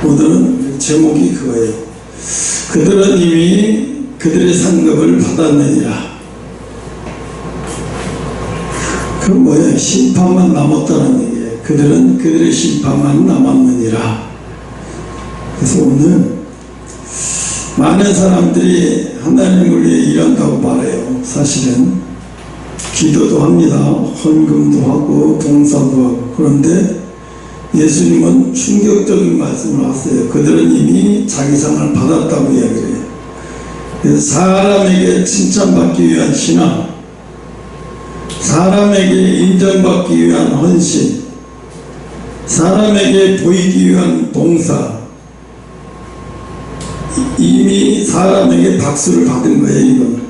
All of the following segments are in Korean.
오늘은 제목이 그거예요. 그들은 이미 그들의 상급을 받았느니라. 그럼 뭐예요? 심판만 남았다는 얘기예요. 그들은 그들의 심판만 남았느니라. 그래서 오늘 많은 사람들이 하나님을 위해 일한다고 말해요. 사실은 기도도 합니다. 헌금도 하고 봉사도 하고. 그런데 예수님은 충격적인 말씀을 하세요. 그들은 이미 자기 상을 받았다고 이야기를 해요. 그래서 사람에게 칭찬받기 위한 신앙, 사람에게 인정받기 위한 헌신, 사람에게 보이기 위한 봉사, 이미 사람에게 박수를 받은 거예요. 이건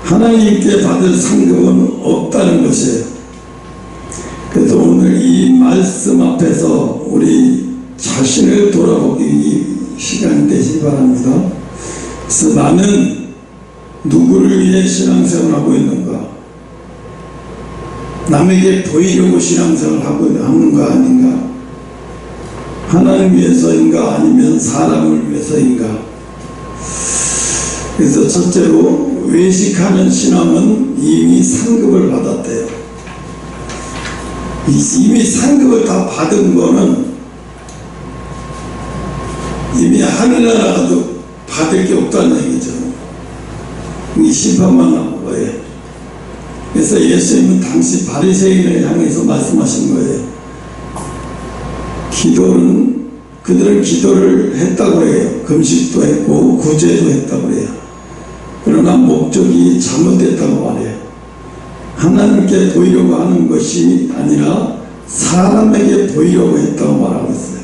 하나님께 받을 상급은 없다는 것이에요. 그래서 오늘 이 말씀 앞에서 우리 자신을 돌아보기 시간이 되시기 바랍니다. 그래서 나는 누구를 위해 신앙생활을 하고 있는가? 남에게 보이려고 신앙생활을 하는가 아닌가? 하나님 위해서인가 아니면 사람을 위해서인가? 그래서 첫째로 외식하는 신앙은 이미 상급을 받았대요. 이미 상급을 다 받은 거는 이미 하늘나라 가도 받을 게 없다는 얘기죠. 이 심판만 남은 거예요. 그래서 예수님은 당시 바리새인을 향해서 말씀하신 거예요. 그들은 기도를 했다고 해요. 금식도 했고 구제도 했다고 해요. 그러나 목적이 잘못됐다고 말해요. 하나님께 보이려고 하는 것이 아니라 사람에게 보이려고 했다고 말하고 있어요.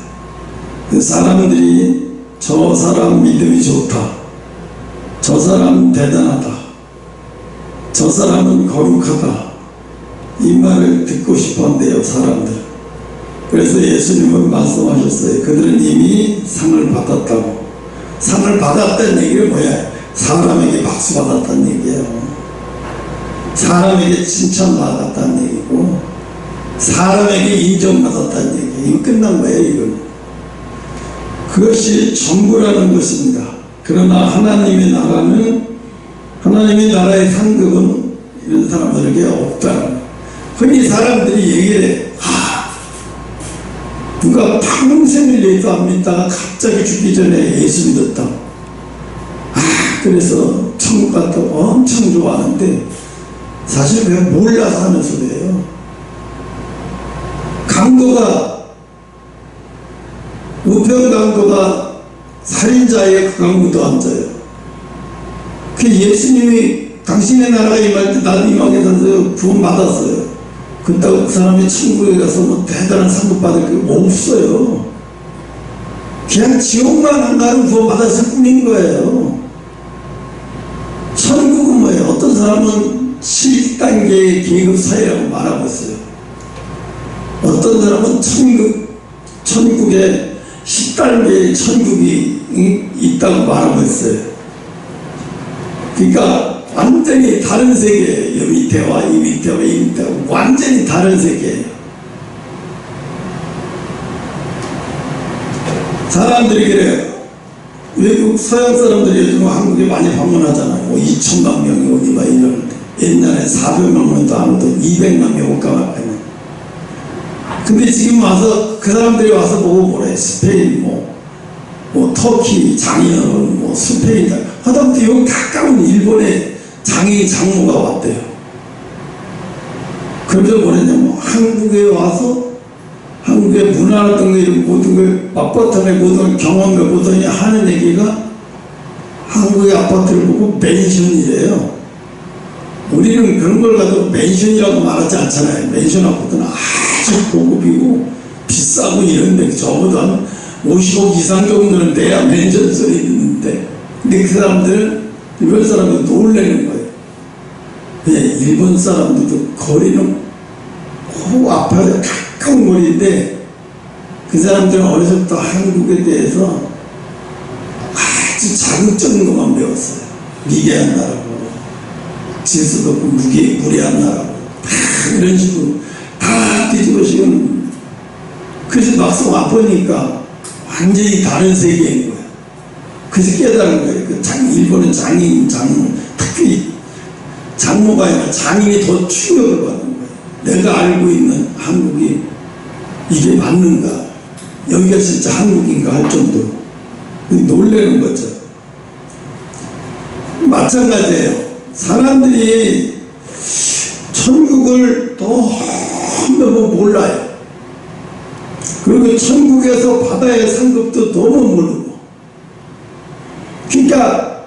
그 사람들이 저 사람 믿음이 좋다, 저 사람 대단하다, 저 사람은 거룩하다, 이 말을 듣고 싶었는데요, 사람들. 그래서 예수님은 말씀하셨어요. 그들은 이미 상을 받았다고. 상을 받았다는 얘기는 뭐야? 사람에게 박수 받았다는 얘기예요. 사람에게 칭찬받았다는 얘기고, 사람에게 인정받았다는 얘기. 이거 끝난 거예요, 이건. 그것이 전부라는 것입니다. 그러나 하나님의 나라의 상급은 이런 사람들에게 없다. 흔히 사람들이 얘기를 해. 누가 평생을 예수 안 믿다가 갑자기 죽기 전에 예수 믿었다. 그래서 천국 갔다고 엄청 좋아하는데 사실 그냥 몰라서 하는 소리예요. 우편 강도가 살인자의 그 강도도 앉아요. 그 예수님이 당신의 나라가 임할 때 나도 임하게 돼서 구원 받았어요. 그렇다고 그 사람이 천국에 가서 뭐 대단한 상급 받을 게 없어요. 그냥 지옥만 안 가는 구원 받았을 뿐인 거예요. 천국은 뭐예요? 어떤 사람은 7단계의 계급 사회라고 말하고 있어요. 어떤 사람은 천국에 10단계의 천국이 있다고 말하고 있어요. 그러니까 완전히 다른 세계예요. 이 밑에와 이 밑에와 이 밑에와 완전히 다른 세계예요. 사람들이 그래요. 외국 서양 사람들이 요즘 한국에 많이 방문하잖아요. 뭐 2천만 명이 오니 막 이러는데 옛날에 400만 명도 안 오던 200만 명 올까 말까. 근데 지금 와서 그 사람들이 와서 보고 뭐래. 스페인 뭐 터키 장인어른 뭐 스페인 하다못해 여기 가까운 일본에 장인 장모가 왔대요. 그래서 뭐랬냐면 한국에 와서 한국의 문화 같은 거 이런 모든 걸 아파트의 모든 경험을 보더니 하는 얘기가 한국의 아파트를 보고 맨션이래요. 우리는 그런 걸 가지고 맨션이라고 말하지 않잖아요. 맨션 아파트는 아주 고급이고 비싸고 이런데 적어도 한 50억 이상 정도는 돼야 맨션 소리 있는데, 근데 그 사람들은 일본 사람들 놀래는 거예요. 그냥 일본 사람들도 거리는 아파트 가까운 거리인데 그 사람들은 어려서부터 한국에 대해서 아주 자극적인 것만 배웠어요. 미개한 나라고, 질서도 없고 무리한 나라고, 이런 식으로 다 뒤집어지는. 그래서 막상 와보니까 완전히 다른 세계인 거야. 그래서 깨달은 거예요. 일본은 장인, 장모, 특히 장모가 아니라 장인이 더 충격을 받는 거예요. 내가 알고 있는 한국이 이게 맞는가? 여기가 진짜 한국인가 할 정도로 놀라는 거죠. 마찬가지예요. 사람들이 천국을 너무 몰라요. 그리고 천국에서 바다의 상급도 너무 모르고, 그러니까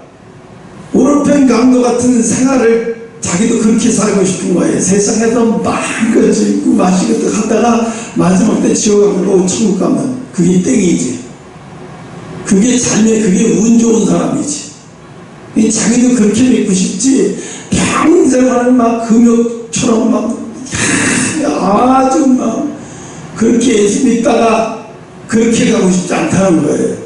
오르펜 강도 같은 생활을 자기도 그렇게 살고 싶은 거예요. 세상에서 마음껏 즐기고 마시고 하다가 마지막 때 지옥 가고 천국 가면 그게 땡이지. 그게 삶에, 그게 운 좋은 사람이지. 자기도 그렇게 믿고 싶지, 평생을 막 금욕처럼 막 아주 막 그렇게 예수 믿다가 그렇게 가고 싶지 않다는 거예요.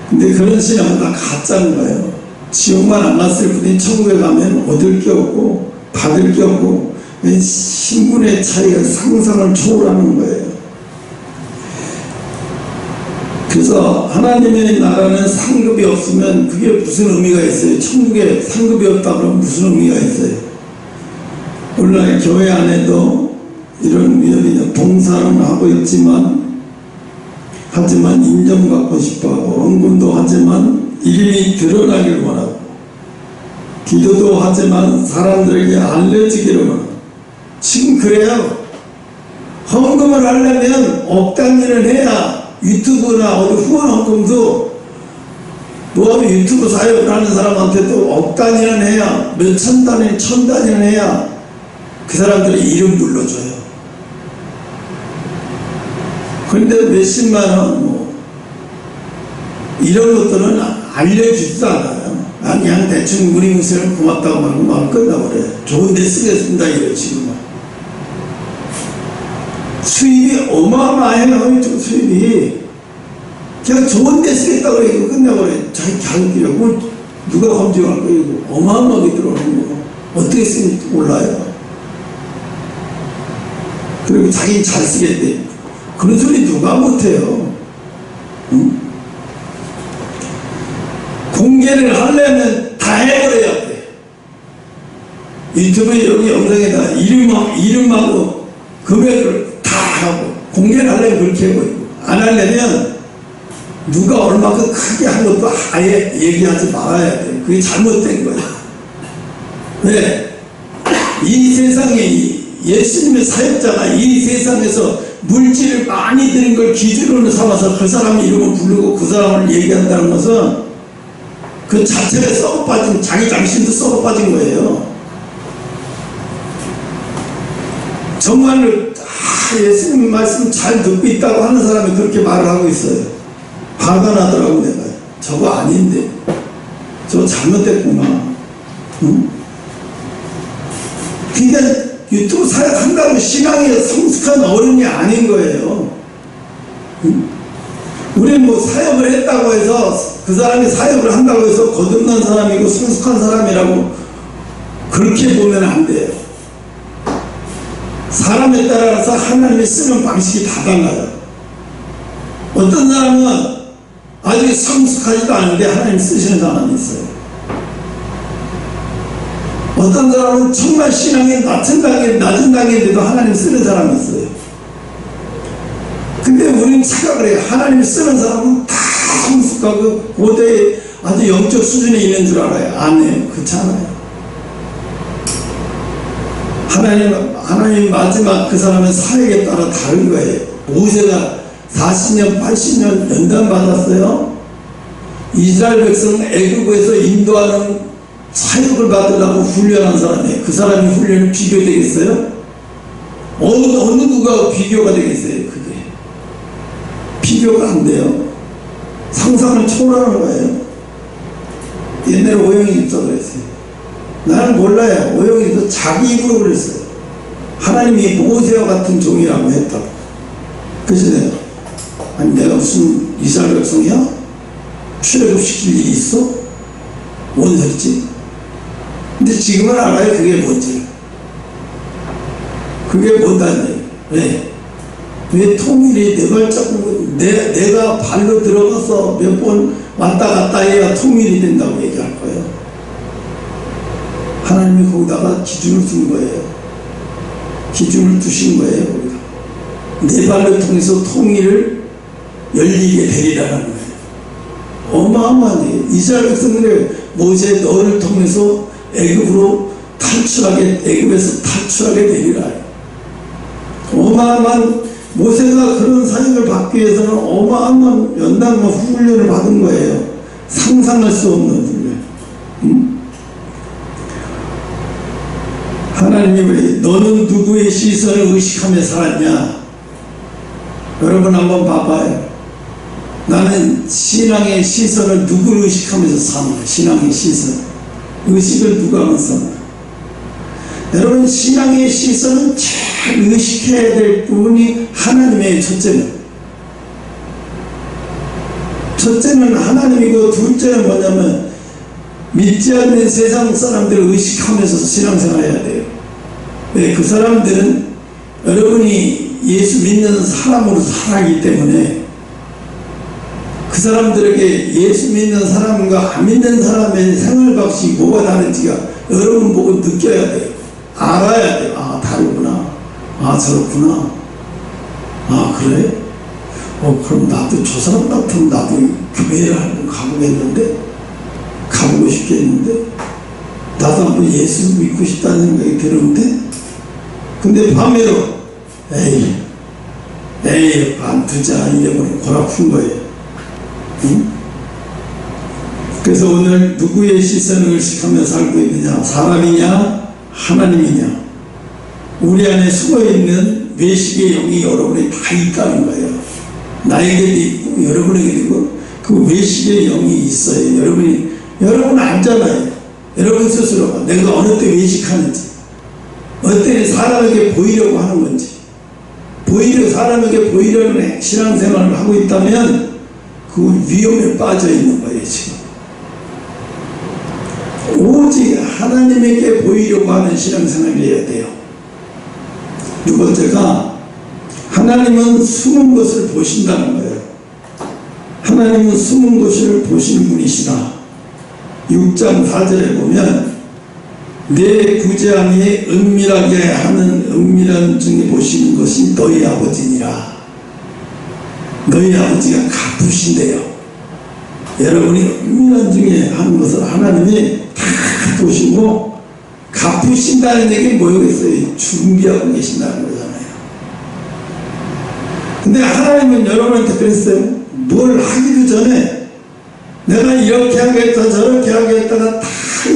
근데 그런 신앙은 다 가짜인 거예요. 지옥만 안 갔을 뿐이 천국에 가면 얻을 게 없고 받을 게 없고 신분의 차이가 상상을 초월하는 거예요. 그래서 하나님의 나라는 상급이 없으면 그게 무슨 의미가 있어요? 천국에 상급이 없다 그러면 무슨 의미가 있어요? 오늘날 교회 안에도 이런 위협이 봉사는 하고 있지만, 하지만 인정받고 싶어하고, 헌금도 하지만 이름이 드러나길 원하고, 기도도 하지만 사람들에게 알려지기를 원하고. 지금 그래요. 헌금을 하려면 억단위를 해야, 유튜브나 어디 후원 헌금도 뭐 유튜브 사역을 하는 사람한테도 억단위는 해야, 몇천 단위, 천 단위는 해야 그 사람들이 이름 불러줘요. 그런데 몇십만 원, 뭐 이런 것들은 알려주지도 않아요. 그냥 대충 무리무시를 고맙다고 말고 막 끝나버려요. 좋은 데 쓰겠습니다 이래요. 지금은 수입이 어마어마해요. 좀 수입이 그냥 좋은 데 쓰겠다고 얘기하고 끝내버려요. 자기끼리 누가 검증할 거예요. 어마어마하게 들어오는 거 어떻게 쓰는지 몰라요. 그리고 자기 잘 쓰겠대. 그런 소리 누가 못해요. 응? 공개를 하려면 다 해버려야 돼. 유튜브에 여기 영상에다 이름하고 금액을 다 하고, 공개를 하려면 그렇게 해버리고, 안 하려면 누가 얼마큼 크게 한 것도 아예 얘기하지 말아야 돼. 그게 잘못된 거야. 왜? 이 세상에 예수님의 사역자가 이 세상에서 물질을 많이 드린 걸 기준으로 삼아서 그 사람 이름을 부르고 그 사람을 얘기한다는 것은 그 자체가 썩어빠진, 자기 당신도 썩어빠진 거예요. 정말로 예수님 말씀 잘 듣고 있다고 하는 사람이 그렇게 말을 하고 있어요. 화가 나더라고. 내가 저거 아닌데, 저거 잘못됐구나. 응? 그러니까 유튜브 사역한다고 신앙에 성숙한 어른이 아닌 거예요. 응? 우리 뭐 사역을 했다고 해서 그 사람이 사역을 한다고 해서 거듭난 사람이고 성숙한 사람이라고 그렇게 보면 안 돼요. 사람에 따라서 하나님이 쓰는 방식이 다 달라요. 어떤 사람은 아직 성숙하지도 않은데 하나님 쓰시는 사람이 있어요. 어떤 사람은 정말 신앙이 낮은 단계인데도 하나님 쓰는 사람이 있어요. 근데 우리는 착각을 해요. 하나님 쓰는 사람은 다 성숙하고 고대의 아주 영적 수준에 있는 줄 알아요. 아니에요. 그렇지 않아요. 하나님 마지막 그 사람의 사역에 따라 다른 거예요. 모세가 40년, 80년 연단 받았어요. 이스라엘 백성 애굽에서 인도하는 사역을 받으려고 훈련한 사람이에요. 그 사람이 훈련이 비교되겠어요? 어느 누가 비교가 되겠어요? 그게 비교가 안 돼요. 상상을 초월하는 거예요. 옛날에 오영희 집사 그랬어요. 나는 몰라요. 오영희 집사 자기 입으로 그랬어요. 하나님이 모세와 같은 종이라고 했다고. 그래서 아니 내가 무슨 이스라엘 백성이야? 출애굽시킬 일이 있어? 뭔 소리지? 근데 지금은 알아요. 그게 뭔지. 그게 뭔다니. 왜? 왜 통일이 네 발자국은 내가 발로 들어가서 몇 번 왔다 갔다 해야 통일이 된다고 얘기할 거예요. 하나님이 거기다가 기준을 둔 거예요. 기준을 두신 거예요. 거기다. 내 발로 통해서 통일을 열리게 되리라는 거예요. 어마어마한 얘기예요. 이스라엘 백성들의 모세 너를 통해서 애굽에서 탈출하게 되리라. 어마어마한 모세가 그런 사역을 받기 위해서는 어마어마한 연단과 훈련을 받은 거예요. 상상할 수 없는 훈련. 하나님이 너는 누구의 시선을 의식하며 살았냐? 여러분 한번 봐봐요. 나는 신앙의 시선을 누구를 의식하면서 사는 거야. 신앙의 시선. 의식을 누가 하면서 사는 거야. 여러분 신앙의 시선은 잘 의식해야 될 부분이 하나님의 첫째는 하나님이고 둘째는 뭐냐면 믿지 않는 세상 사람들을 의식하면서 신앙생활 해야 돼요. 왜? 그 사람들은 여러분이 예수 믿는 사람으로 살아가기 때문에 그 사람들에게 예수 믿는 사람과 안 믿는 사람의 생활 방식이 뭐가 다른지가 여러분 보고 느껴야 돼요. 알아야 돼요. 아, 다르구나. 아, 저렇구나. 아, 그래? 그럼 나도 저 사람 같으면 나도 교회를 한번 가보고 싶겠는데? 나도 한번 예수 믿고 싶다는 생각이 드는데? 근데 밤에도, 에이, 안 두자. 이래버리고 골아픈 거예요. 응? 그래서 오늘 누구의 시선을 의식하며 살고 있느냐? 사람이냐? 하나님이냐? 우리 안에 숨어있는 외식의 영이 여러분에 다 있다는 거예요. 나에게도 있고 여러분에게도 있고 그 외식의 영이 있어요. 여러분 알잖아요. 여러분 스스로가 내가 어느 때 외식하는지, 어느 때 사람에게 보이려고 하는 건지, 사람에게 보이려는 신앙생활을 하고 있다면 그 위험에 빠져 있는 거예요. 지금 오직 하나님에게 보이려고 하는 신앙생활을 해야 돼요. 두 번째가 하나님은 숨은 것을 보신다는 거예요. 하나님은 숨은 것을 보시는 분이시다. 6장 4절에 보면 내 구제함이 은밀하게 하는 은밀한 중에 보시는 것이 너희 아버지니라. 너희 아버지가 갚으신대요. 여러분이 은밀한 중에 하는 것을 하나님이 다 보시고 갚으신다는 얘기 뭐겠어요? 준비하고 계신다는 거잖아요. 근데 하나님은 여러분한테 그랬어요. 뭘 하기도 전에 내가 이렇게 하겠다 저렇게 하겠다가 다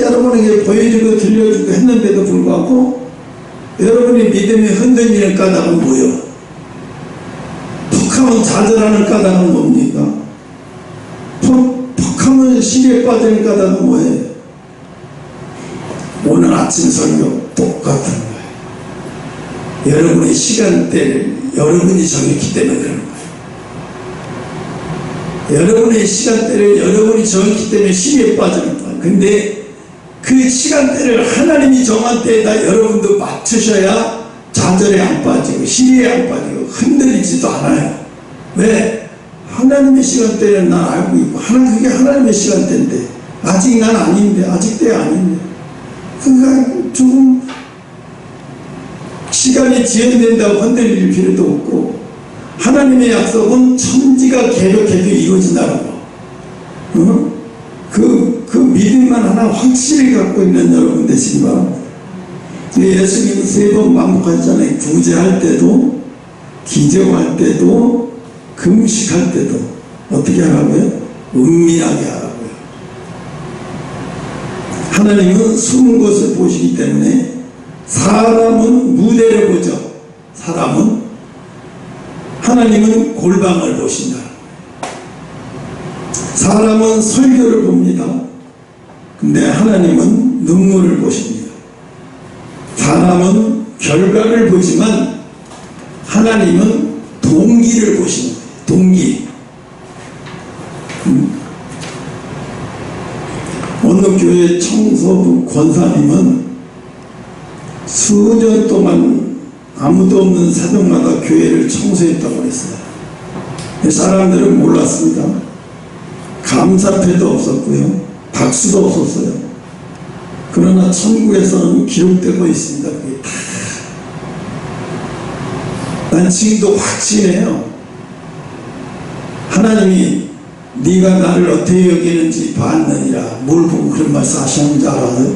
여러분에게 보여주고 들려주고 했는데도 불구하고 여러분이 믿음이 흔들리는 까닭은 뭐예요? 퍽하면 좌절하는 까닭은 뭡니까? 퍽하면 시리에 빠지는 까닭은 뭐예요? 오늘 아침 설교 똑같은 거예요. 여러분의 시간대를 여러분이 정했기 때문에 그런 거예요. 여러분의 시간대를 여러분이 정했기 때문에 시리에 빠지는 거예요. 근데 그 시간대를 하나님이 정한 때에다 여러분도 맞추셔야 좌절에 안 빠지고 시리에 안 빠지고 흔들리지도 않아요. 왜? 하나님의 시간대는 난 알고 있고 그게 하나님의 시간대인데 아직 난 아닌데 아직 때 아닌데 그러니까 조금 시간이 지연된다고 흔들릴 필요도 없고 하나님의 약속은 천지가 계획해도 이루어진다는 거. 그 믿음만 하나 확실히 갖고 있는 여러분 되시기 바랍니다. 예수님은 3번 반복하셨잖아요. 구제할 때도 기적할 때도 금식할 때도 어떻게 하라고요? 은밀하게 하라고요. 하나님은 숨은 것을 보시기 때문에 사람은 무대를 보죠. 하나님은 골방을 보신다. 사람은 설교를 봅니다. 근데 하나님은 눈물을 보십니다. 사람은 결과를 보지만 하나님은 동기를 보시는 거예요. 동기. 어느 교회 청소부 권사님은 수년 동안 아무도 없는 새벽마다 교회를 청소했다고 그랬어요. 사람들은 몰랐습니다. 감사패도 없었고요, 박수도 없었어요. 그러나 천국에서는 기록되고 있습니다. 그게 다. 난 지금도 확신해요. 하나님이 네가 나를 어떻게 여기는지 봤느니라. 뭘 보고 그런 말씀 하셨는지 알아요?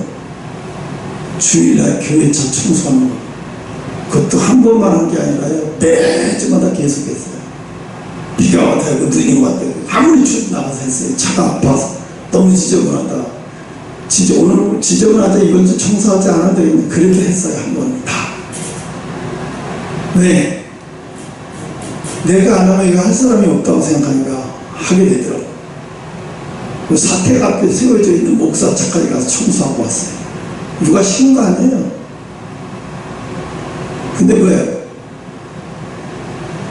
주일날 교회차 청소하는 거. 그것도 한 번만 한 게 아니라요, 매주마다 계속했어요. 비가 왔다고 눈이 왔다고 아무리 춥 나가서 했어요. 차가 아파서 너무 지저분하다. 오늘 지저분하다, 이번 주 청소하지 않아도 되겠는데 그래도 했어요. 한 번 다. 왜? 내가 안 하면 이거 할 사람이 없다고 생각하니까 하게 되더라고. 그 사택 앞에 세워져 있는 목사차까지 가서 청소하고 왔어요. 누가 시킨 거 아니에요. 근데 왜?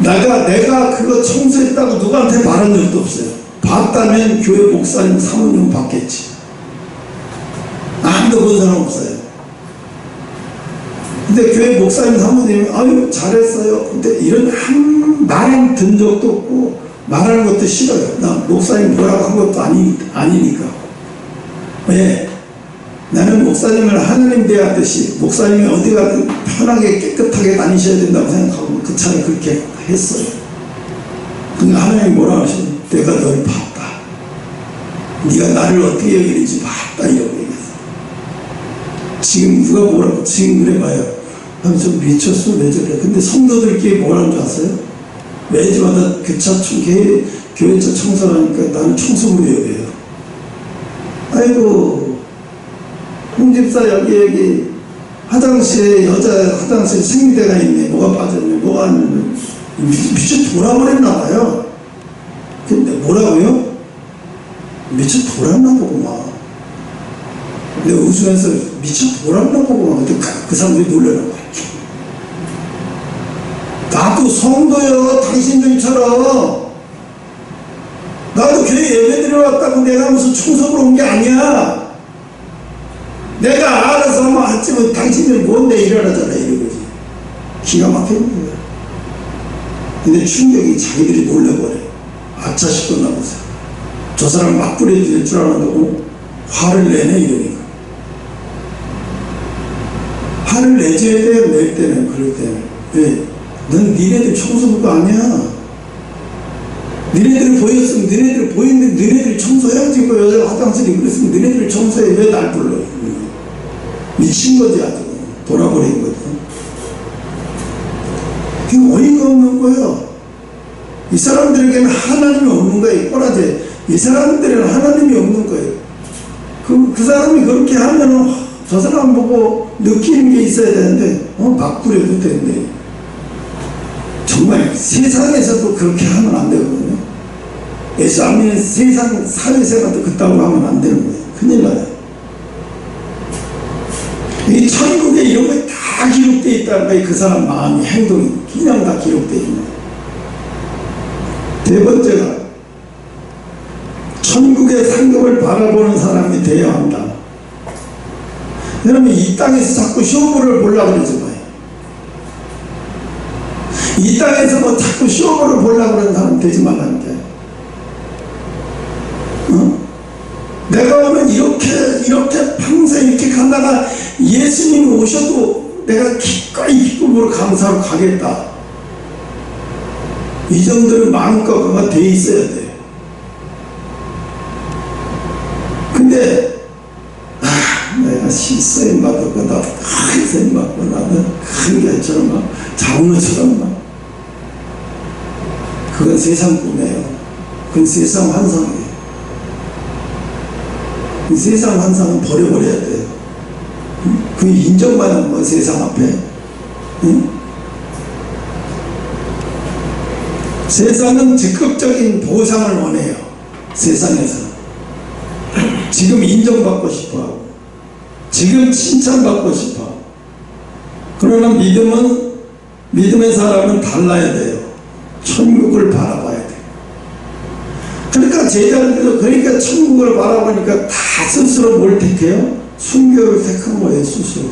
내가 그거 청소했다고 누구한테 말한 적도 없어요. 봤다면 교회 목사님 사모님 봤겠지. 아무도 본 사람 없어요. 근데 교회 목사님 사모님이 아유 잘했어요. 근데 이런 한 말은 든 적도 없고 말하는 것도 싫어요. 나 목사님 뭐라고 한 것도 아니니까. 왜? 나는 목사님을 하나님 대하듯이 목사님이 어디 가든 편하게 깨끗하게 다니셔야 된다고 생각하고 그 차에 그렇게 했어요. 근데 하나님이 뭐라 하시니? 내가 널 봤다. 네가 나를 어떻게 여기는지 봤다. 이러고 얘기했어. 지금 누가 뭐라고 지금 그래봐요. 좀 미쳤어 왜 저래. 근데 성도들끼리 뭐라는 줄 아세요? 매주마다 교회차 청소를 하니까 나는 청소부로 여겨요. 아이고 홍집사 여기 화장실에 여자 화장실 생리대가 있네. 뭐가 빠졌네. 뭐가 안 됐네. 미쳐 돌아버렸나 봐요. 근데 뭐라고요? 미쳐 돌았나 보구만. 내가 웃으면서 미쳐 돌았나 보구만. 근데 그 사람들이 놀라는 거야. 나도 성도요. 당신들처럼. 나도 교회 예배 드려왔다고 내가 무슨 청소부로 온 게 아니야. 내가 알아서 뭐 하지만 당신들 뭔데 일어나잖아 이러고지. 기가 막히는 거야. 근데 충격이 자기들이 놀라버려. 아차 싶었나 보세요. 저 사람 막 뿌려줄 줄 알았는데 화를 내네 이러니까. 화를 내줘야 돼요. 낼 때는. 그럴 때는. 왜? 넌 니네들 청소부가 아니야. 니네들이 보였으면 니네들이 보이는데 니네들이 청소해야지. 그 여자 화장실이 그랬으면 니네들이 청소해. 왜 날 불러? 미친 거지 아주. 돌아버린 거지. 그게 어이가 없는 거예요. 이 사람들에게는 하나님이 없는 거예요. 꼬라지. 이 사람들에게는 하나님이 없는 거예요. 그 사람이 그렇게 하면은 저 사람 보고 느끼는 게 있어야 되는데 막 부려도 되는데 정말 세상에서도 그렇게 하면 안 되거든요. 예수 안 믿는 세상 사회생활도 그따위로 하면 안 되는 거예요. 큰일 나요. 이 천국에 이런 게 다 기록되어 있다는 거예요. 그 사람 마음이 행동이 그냥 다 기록되어 있는 거예요. 네 번째가 천국의 상급을 바라보는 사람이 되어야 한다. 여러분 이 땅에서 자꾸 쇼부를 보려고 그러지 마요. 이 땅에서 뭐 자꾸 쇼부를 보려고 그러는 사람 되지 말라는 게. 내가 오면 이렇게 평생 이렇게 간다가 예수님이 오셔도 내가 기꺼이 기쁨으로 감사하고 가겠다. 이 정도는 마음껏 그가 돼 있어야 돼. 근데 내가 시쓰임 받았고 나도 큰 쓰임 받고 나도 큰 개처럼 막 장로처럼 막 그건 세상 꿈이에요. 그건 세상 환상이에요. 이 세상 환상은 버려버려야 돼요. 그 인정받는 거 세상 앞에. 응? 세상은 적극적인 보상을 원해요. 세상에서 지금 인정받고 싶어하고 지금 칭찬받고 싶어. 그러나 믿음의 사람은 달라야 돼요. 천국을 바라봐야 돼요. 그러니까 제자들도 그러니까 천국을 바라보니까 다 스스로 뭘 택해요? 순교를 택한 거예요. 스스로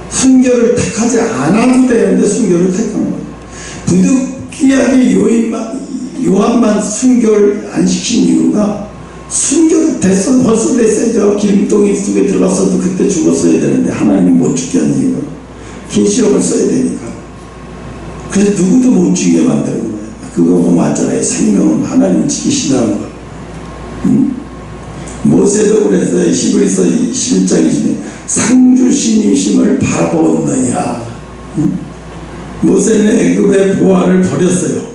순교를 택하지 않아도 되는데 순교를 택한 거예요. 부득이하게 요한만 순교를 안 시킨 이유가 순교도 됐어, 벌써 됐어요. 기름덩이 속에 들어갔어도 그때 죽었어야 되는데 하나님 못 죽게 한 이유가 계시록을 써야 되니까. 그래서 누구도 못 죽게 만드는 거예요. 그거 보면 맞잖아요. 생명은 하나님 지키시다는 거. 모세도 그래서 히브리서 11장이시네. 상주신이심을 바라보느냐. 모세는 애굽의 보화를 버렸어요.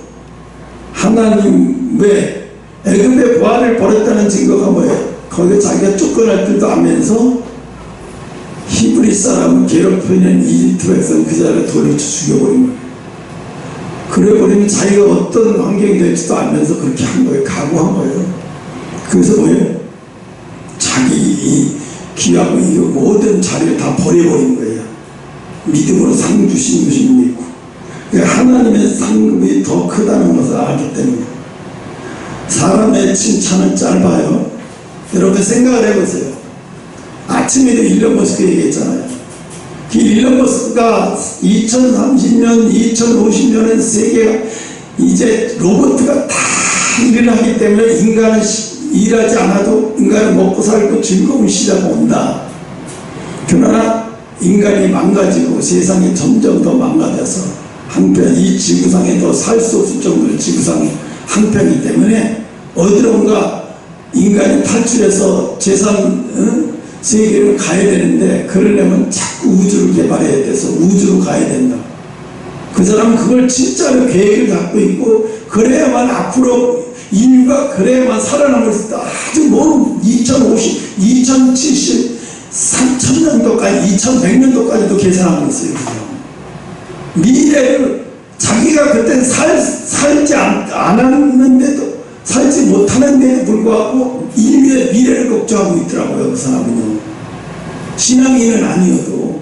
하나님 왜 애굽의 보화를 버렸다는 증거가 뭐예요? 거기에 자기가 쫓겨날 줄도 알면서 히브리 사람을 괴롭히는 이집트 백성 그 자리에 돌려쳐 죽여버린 거예요. 그래버리면 자기가 어떤 환경이 될지도 알면서 그렇게 한 거예요. 각오한 거예요. 그래서 뭐예요? 자기 귀하고 이 모든 자리를 다 버려버린 거예요. 믿음으로 상 주신 것이 믿고. 하나님의 상급이 더 크다는 것을 알기 때문에. 사람의 칭찬은 짧아요. 여러분 생각을 해보세요. 아침에도 일론 머스크 얘기했잖아요. 일론 머스크가 2030년, 2050년은 세계가 이제 로봇가 다 일을 하기 때문에 인간은 일하지 않아도 인간은 먹고 살고 즐거운 시대가 온다. 그러나 인간이 망가지고 세상이 점점 더 망가져서 한편 이 지구상에 더 살 수 없을 정도로 지구상이 한편이기 때문에 어디론가 인간이 탈출해서 세계를 가야 되는데 그러려면 자꾸 우주를 개발해야 돼서 우주로 가야 된다. 그 사람은 그걸 진짜로 계획을 갖고 있고 그래야만 앞으로 인류가 그래야만 살아남을 수 있다. 아주 먼 2050, 2070, 3000년도까지 2100년도까지도 계산하고 있어요. 미래를 자기가 그때 살지 않았는데도 살지 못하는데도 불구하고 인류의 미래를 걱정하고 있더라고요. 그 사람은요. 신앙인은 아니어도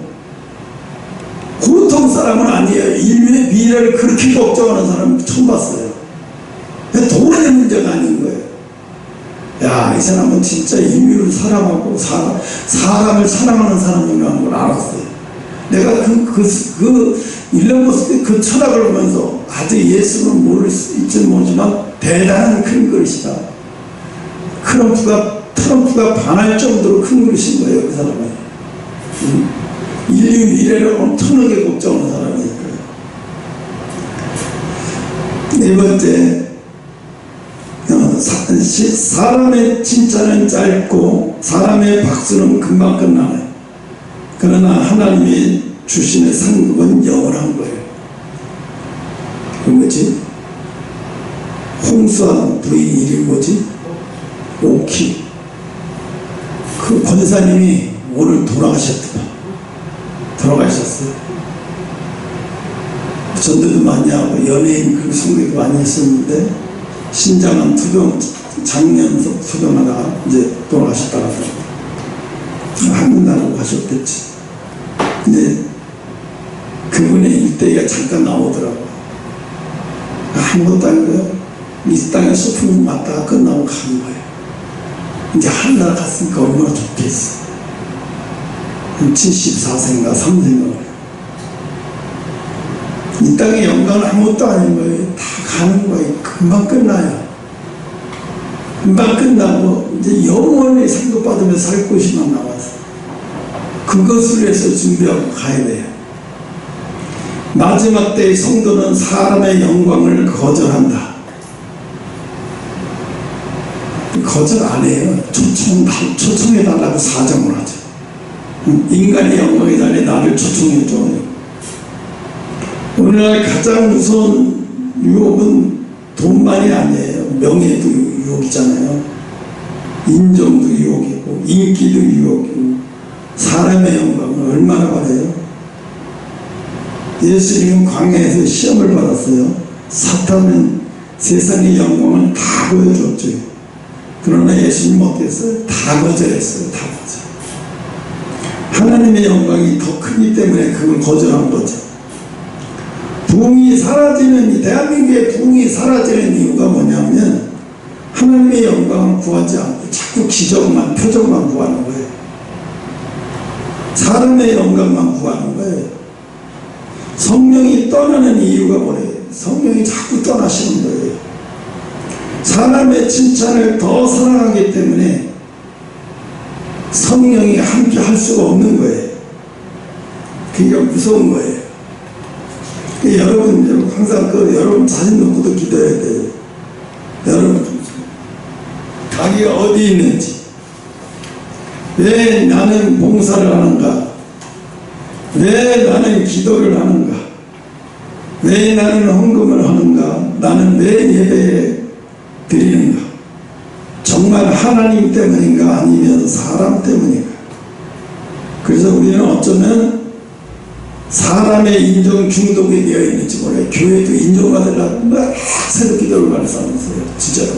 보통 사람은 아니에요. 인류의 미래를 그렇게 걱정하는 사람은 처음 봤어요. 돈의 문제가 아닌 거예요. 야, 이 사람은 진짜 인류를 사랑하고 사람을 사랑하는 사람이라는 걸 알았어요. 내가 일론 머스크 그 철학을 보면서 아직 예수는 모를 수 있지는 모르지만 대단한 큰 그릇이다. 트럼프가 반할 정도로 큰 그릇인 거예요. 그 사람은. 인류 미래를 엄청나게 걱정하는 사람이니까요. 네 번째, 사람의 칭찬은 짧고 사람의 박수는 금방 끝나요. 그러나 하나님이 주시는 상급은 영원한 거예요. 그 뭐지? 홍수한 부인 이름이 뭐지? 오키. 그 권사님이 오늘 돌아가셨어요. 전도도 많이 하고 연예인 그 성교도 많이 했었는데 신장암 투병 작년 투병하다가 이제 돌아가셨다고 하더라고요. 한국 나라로 가셨겠지. 근데 그분의 일대기가 잠깐 나오더라고요. 아무것도 아니고요. 이 땅에 소풍 왔다가 끝나고 가는 거예요. 이제 하늘나라 갔으니까 얼마나 좋겠어. 74세인가 3세인가 이 땅의 영광은 아무것도 아닌 거예요. 다 가는 거예요. 금방 끝나요. 금방 끝나고 이제 영원히 상급받으며 살 곳이만 남아서 그것을 위해서 준비하고 가야 돼요. 마지막 때의 성도는 사람의 영광을 거절한다. 거절 안 해요. 초청해달라고 사정을 하죠. 인간의 영광에 달해 나를 초청해줘. 오늘날 가장 무서운 유혹은 돈만이 아니에요. 명예도 유혹이잖아요. 인정도 유혹이고 인기도 유혹이고 사람의 영광을 얼마나 바래요. 예수님은 광야에서 시험을 받았어요. 사탄은 세상의 영광을 다 보여줬죠. 그러나 예수님 어땠어요? 다 거절했어요. 다 거절. 하나님의 영광이 더 크기 때문에 그걸 거절한 거죠. 부흥이 사라지는, 대한민국의 부흥이 사라지는 이유가 뭐냐면 하나님의 영광을 구하지 않고 자꾸 기적만, 표적만 구하는 거예요. 사람의 영광만 구하는 거예요. 성령이 떠나는 이유가 뭐예요? 성령이 자꾸 떠나시는 거예요. 사람의 칭찬을 더 사랑하기 때문에 성령이 함께 할 수가 없는 거예요. 그게 무서운 거예요. 여러분 항상 여러분 자신 놓고도 기도해야 돼요. 여러분 자기가 어디 있는지, 왜 나는 봉사를 하는가, 왜 나는 기도를 하는가, 왜 나는 헌금을 하는가, 나는 왜 예배 드리는가, 정말 하나님 때문인가 아니면 사람 때문인가. 그래서 우리는 어쩌면 사람의 인정 중독이 되어 있는지 몰라요. 교회도 인정받으려고 막 새로 기도를 많이 사면서요. 진짜로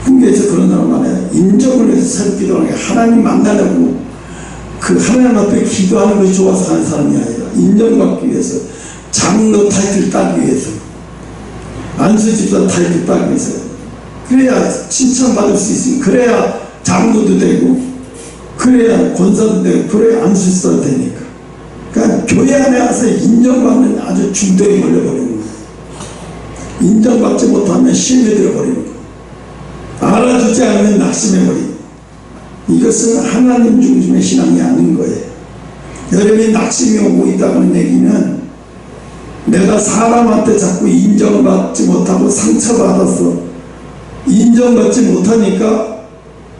훈계에서 그런 사람 많아요. 인정을 위해서 새로 기도하는 게 하나님 만나려고 그 하나님 앞에 기도하는 것이 좋아서 하는 사람이 아니라 인정받기 위해서, 장로 타이틀 따기 위해서, 안수집사 타이틀 따기 위해서, 그래야 칭찬받을 수 있으니, 그래야 장로도 되고, 그래야 권사도 되고, 그래야 안수집사도 되니까. 그러니까 교회 안에 와서 인정받는 아주 중독에 걸려버리는 거예요. 인정받지 못하면 신뢰들어버리는 거예요. 알아주지 않으면 낙심해버리고. 이것은 하나님 중심의 신앙이 아닌 거예요. 여러분이 낙심이 오고 있다는 얘기는 내가 사람한테 자꾸 인정받지 못하고 상처받아서 인정받지 못하니까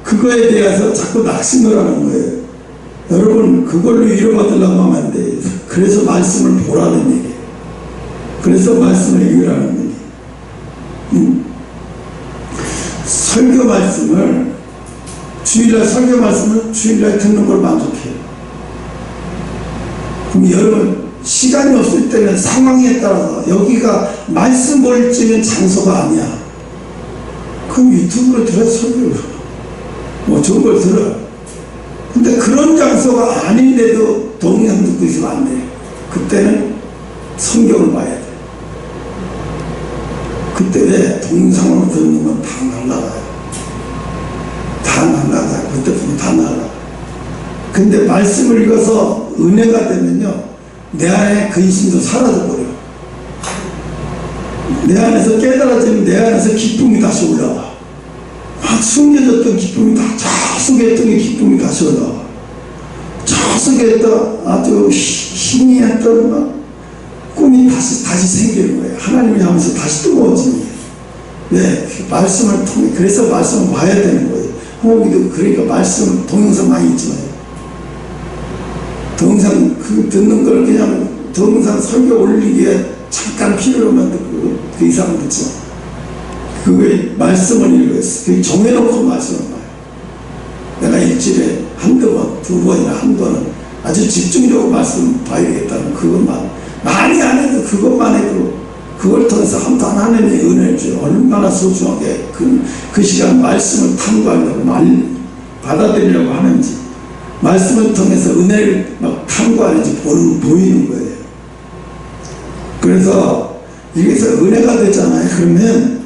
그거에 대해서 자꾸 낙심을 하는 거예요. 여러분 그걸로 위로받으려고 하면 안 돼요. 그래서 말씀을 보라는 얘기예요. 그래서 말씀을 읽으라는 얘기예요. 설교 말씀을 주일날 설교 말씀을 주일날 듣는 걸 만족해요. 그럼 여러분 시간이 없을 때는 상황에 따라서 여기가 말씀 볼 수 있는 장소가 아니야. 그럼 유튜브로 들어 설교를 뭐 좋은 걸 들어. 근데 그런 장소가 아닌데도 동영상 듣고 있으면 안 돼. 그때는 성경을 봐야 돼. 그때 왜 동영상으로 듣는 건 다 날라가요. 다 날라가요. 그때부터 다 날라가요. 근데 말씀을 읽어서 은혜가 되면요, 내 안에 근심도 사라져버려. 내 안에서 깨달아지면 내 안에서 기쁨이 다시 올라와. 막 숨겨졌던 기쁨이 다, 저 속에 했던 기쁨이 다시 올라와. 저 속에 했던 아주 희미했던 막 꿈이 다시 생기는 거예요. 하나님이 하면서 다시 뜨거워지는 거예요. 네, 말씀을 통해, 그래서 말씀을 봐야 되는 거예요. 홍옥이도 그러니까 말씀 동영상 많이 있지만, 동영상 그 듣는 걸 그냥 동영상 설교 올리기에 잠깐 필요로만 듣고 그 이상 듣지. 그거에 말씀을 읽어요. 그 정해놓고 말씀을 봐요. 내가 일주일에 한두 번, 두 번이나 한 번은 아주 집중적으로 말씀 봐야겠다는 그것만, 많이 안 해도 그것만 해도 그걸 통해서 한번 하나님의 은혜를 줘요. 얼마나 소중하게 그 시간 말씀을 탐구하려고 받아들이려고 하는지, 말씀을 통해서 은혜를 막 탐구하는지 보이는 거예요. 그래서 여기서 은혜가 되잖아요. 그러면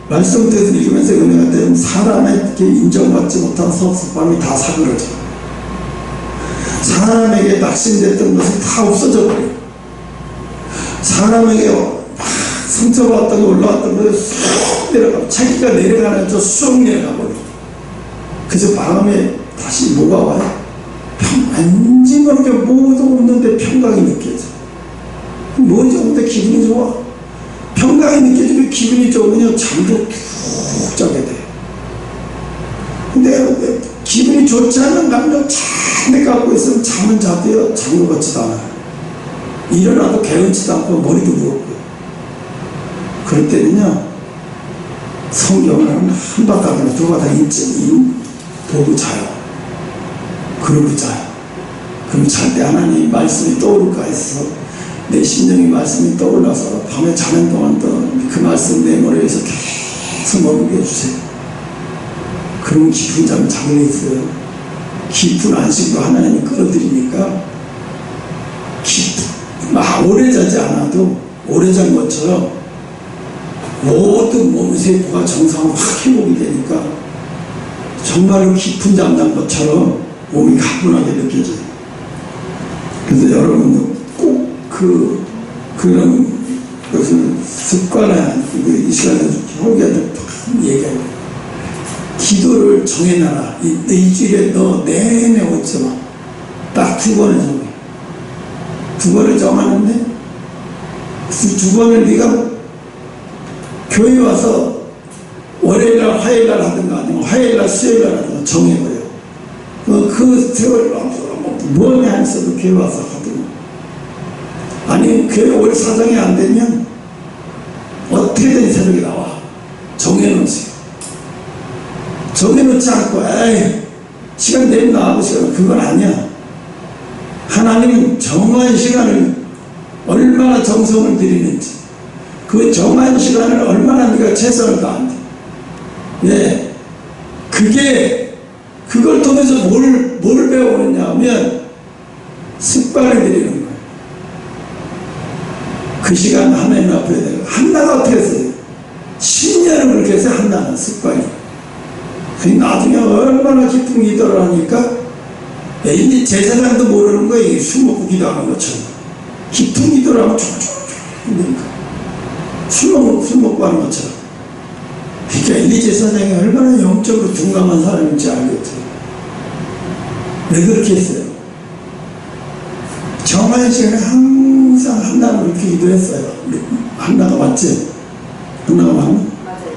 말씀 통해서 읽으면서 은혜가 되면 사람에게 인정받지 못한 섭섭함이 다 사그러져. 사람에게 낙심됐던 것이 다 없어져 버려요. 사람에게 상처받았던 거 올라왔던 거 쑥 내려가, 차기가 내려가는 저 쑥 내려가 버려. 그래서 마음에 다시 뭐가 와요? 왠지 모르게 뭐도 없는데 평강이 느껴져. 뭐지 없는데 기분이 좋아. 평강이 느껴지면 기분이 좋으면 잠도 푹 자게 돼. 근데 기분이 좋지 않은 감정 잔뜩 갖고 있으면 잠은 자도요, 잠을 같지도 않아요. 일어나도 개운치도 않고 머리도 무겁고. 그럴 때는요, 성경을 한 바닥이나 두 바닥 보고 자요. 그러고 자요. 그럼 잘 때 하나님 말씀이 떠오를까 해서 내 심령의 말씀이 떠올라서 밤에 자는 동안도 그 말씀 내 머리에서 계속 머물게 해주세요. 그러면 깊은 잠을 자고 있어요. 깊은 안식으로 하나님이 끌어들이니까 오래 자지 않아도 오래 잔 것처럼 모든 몸의 세포가 정상으로 확 회복이 되니까 정말로 깊은 잠 잔 것처럼 몸이 가뿐하게 느껴져요. 그래서 여러분도 꼭 그런 것을 습관에 이 시간에 회복해야 돼. 얘기하는 거예요. 기도를 정해놔라. 너 일주일에 너 내내 오지마. 딱 2번을 정해. 2번을 정하는데 그 2번을 네가 교회 와서 월요일날 화요일날 하든가 아니면 화요일날 수요일날 하든가 정해버려. 그 세월 뭐냐 했어도 교회 와서 하든가 아니면 교회 올 사정이 안 되면 어떻게든 새벽에 나와. 정해놓으세요. 정해놓지 않고 에이 시간 되면 나와보세요. 그건 아니야. 하나님은 정한 시간을 얼마나 정성을 들이는지 그 정한 시간을 얼마나 네가 최선을 다한다. 네. 그걸 통해서 뭘 배우느냐 하면 습관을 들이는 거예요. 그 시간 하나님 앞에 내가 한나가 어떻게 했어요? 10년을 그렇게 해서 한나는 습관이. 나중에 얼마나 깊은 기도를 하니까 이제 제사장도 모르는 거예요. 술 먹고 기도하는 것처럼. 깊은 기도를 하면 촉촉촉 그러니까 술 먹고 하는 것처럼. 그러니까 이 제사장이 얼마나 영적으로 둔감한 사람인지 알겠죠. 왜 그렇게 했어요? 정한 시간에 항상 한나는 그렇게 기도했어요. 한나가 맞지? 한나가 맞나? 맞아요.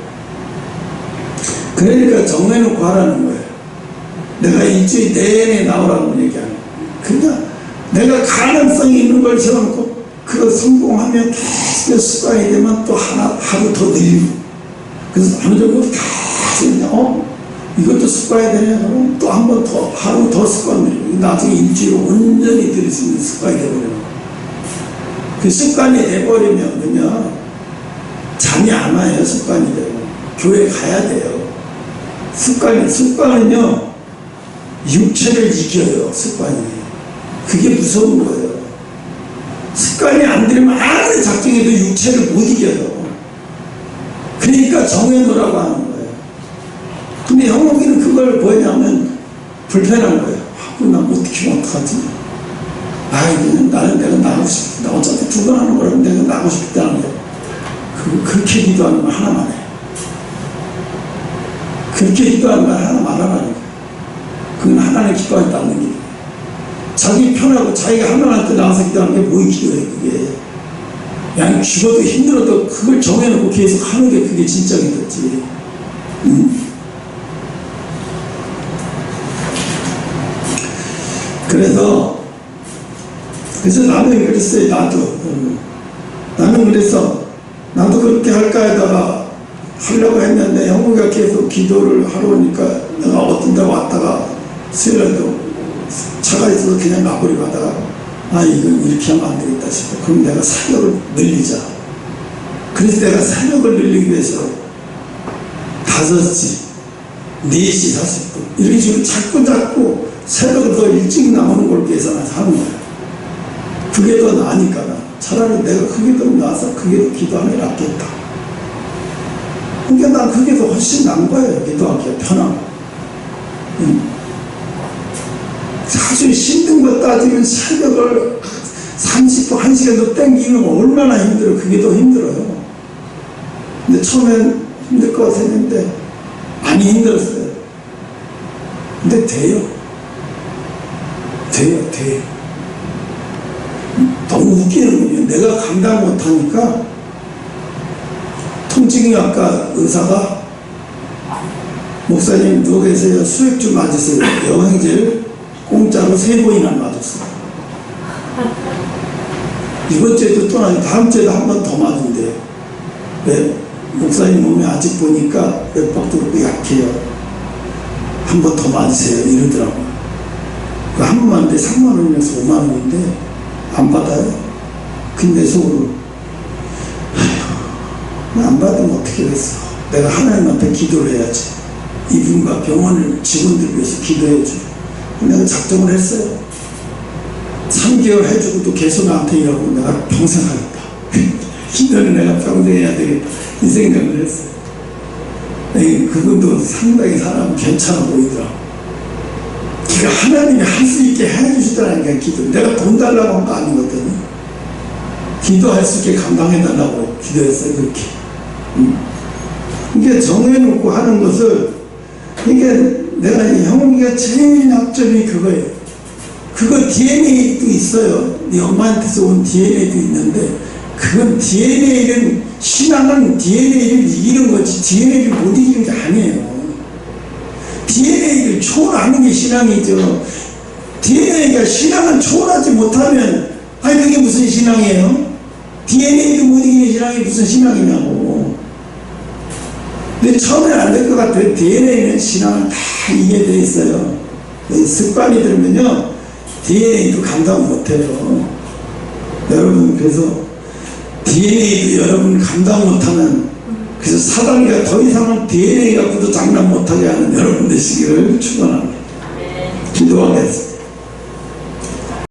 그러니까 정해놓고 하라는 거예요. 내가 일주일 내내 나오라고 얘기하는 거예요. 그러니까 내가 가능성이 있는 걸 세워놓고 그거 성공하면 계속 습관이 되면 또 하루 더 늘리고 그래서 어느 정도 계속 이것도 습관이 되냐 그러면 또 한 번 더 하루 더 습관 늘리고 나중에 일주일 온전히 들일 수 있는 습관이 되버리는 거예요. 그 습관이 돼버리면 그냥 잠이 안 와요. 습관이 되고 교회 가야 돼요. 습관은요 육체를 이겨요. 습관이. 그게 무서운 거예요. 습관이 안 들으면 아무리 작정해도 육체를 못 이겨요. 그러니까 정해놓으라고 하는 거예요. 근데 영웅이는 그걸 뭐냐면 불편한 거예요. 나 못 키우면 어떡하지? 그냥 나는 내가 나가고 싶다. 어차피 2번 하는 거라면 내가 나가고 싶다는 거예요. 그렇게 기도하는 거 하나만 해. 그렇게 기도하는 거 하나만 하라는 거예요. 그건 하나님 기도하지 않는 게 자기 편하고 자기가 하나님한테 나와서 기도하는 게 뭐이 기도예요. 그게 그냥 죽어도 힘들어도 그걸 정해놓고 계속 하는 게 그게 진짜 기도지. 그래서 나는 그랬어요. 나는 그래서 나도 그렇게 할까 하다가 하려고 했는데 형우가 계속 기도를 하러 오니까 내가 어떤 데 왔다가 수요일도 차가 있어서 그냥 나버리고 하다가 이건 이렇게 하면 안 되겠다 싶어. 그럼 내가 사역을 늘리자. 그래서 내가 사역을 늘리기 위해서 5시, 4시 40분 이런 식으로 자꾸 새벽을 더 일찍 나오는 걸 계산해서 하는 거야. 그게 더 나으니까 차라리 내가 그게 더 나아서 그게 더 기도하는 게 낫겠다. 그러니까 난 그게 더 훨씬 나은 거예요. 기도하기가 편하고. 아주 힘든 거 따지면 새벽을 30분, 1시간도 땡기면 얼마나 힘들어. 그게 더 힘들어요. 근데 처음엔 힘들 것 같았는데 많이 힘들었어요. 근데 돼요. 너무 웃기는군요. 내가 감당 못하니까 통증의학과 의사가 목사님 누워 계세요. 수액 좀 맞으세요. 여행제를 공짜로 3번이나 맞았어요. 이번 주에도 또 나니 다음 주에도 한 번 더 맞은대요. 왜? 목사님 몸이 아직 보니까 맥박도 그렇고 약해요. 한 번 더 맞으세요. 이러더라고요. 한 번 맞는데 3만 원이면서 5만 원인데 안 받아요. 근데 속으로 안 받으면 어떻게 됐어. 내가 하나님 앞에 기도를 해야지. 이분과 병원을 직원들 위해서 기도해줘. 내가 작정을 했어요. 3개월 해주고도 계속 나한테 이러고 내가 평생 하겠다. 기도는 내가 평생 해야 되겠다. 이 생각을 했어요. 그분도 상당히 사람 괜찮아 보이더라고. 그러니까 하나님이 할 수 있게 해주시더라니까. 기도. 내가 돈 달라고 한 거 아니거든요. 기도할 수 있게 감당해달라고 기도했어요. 그렇게. 이게 정해놓고 하는 것을, 이게 내가 형이가 제일 약점이 그거예요. 그거 DNA도 있어요. 네 엄마한테서 온 DNA도 있는데, 그건 DNA는, 신앙은 DNA를 이기는 거지 DNA를 못 이기는 게 아니에요. DNA를 초월하는 게 신앙이죠. DNA가 신앙을 초월하지 못하면, 아니 그게 무슨 신앙이에요? DNA도 못 이기는 신앙이 무슨 신앙이냐고. 근데 처음엔 안 될 것 같아요. DNA는 신앙을 다 이해되어 있어요. 습관이 들면요, DNA도 감당 못해요. 여러분, 그래서 DNA도 여러분 감당 못하는, 그래서 사단이가 더 이상은 DNA 갖고도 장난 못하게 하는 여러분 되시기를 축원합니다. 기도하겠습니다.